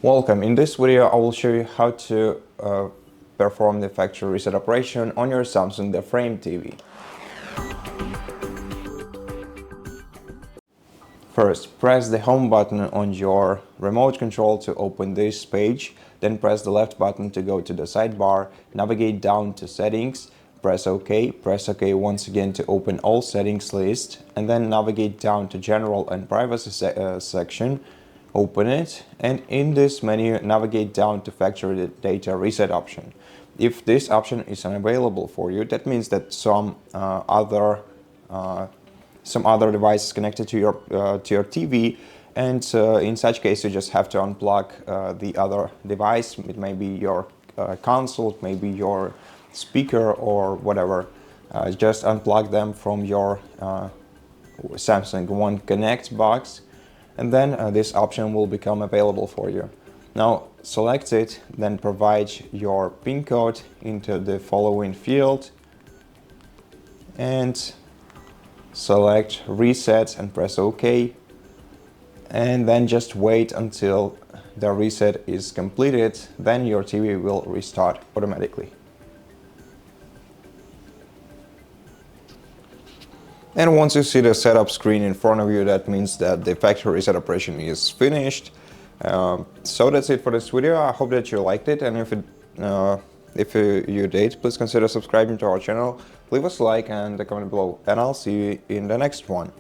Welcome. In this video I will show you how to perform the factory reset operation on your Samsung The Frame TV. First, press the home button on your remote control to open this page, then press the left button to go to the sidebar, navigate down to settings, press OK once again to open all settings list, and then navigate down to general and privacy section. Open it, and in this menu navigate down to factory data reset option. If this option is unavailable for you, that means that some other device is connected to your TV, and in such case you just have to unplug the other device. It may be your console, it may be your speaker or whatever. Just unplug them from your Samsung One Connect box, and then this option will become available for you. Now select it, then provide your PIN code into the following field and select reset and press OK, and then just wait until the reset is completed. Then your TV will restart automatically. And once you see the setup screen in front of you, that means that the factory reset operation is finished. So that's it for this video. I hope that you liked it, and if you did, please consider subscribing to our channel, leave us a like and a comment below, and I'll see you in the next one.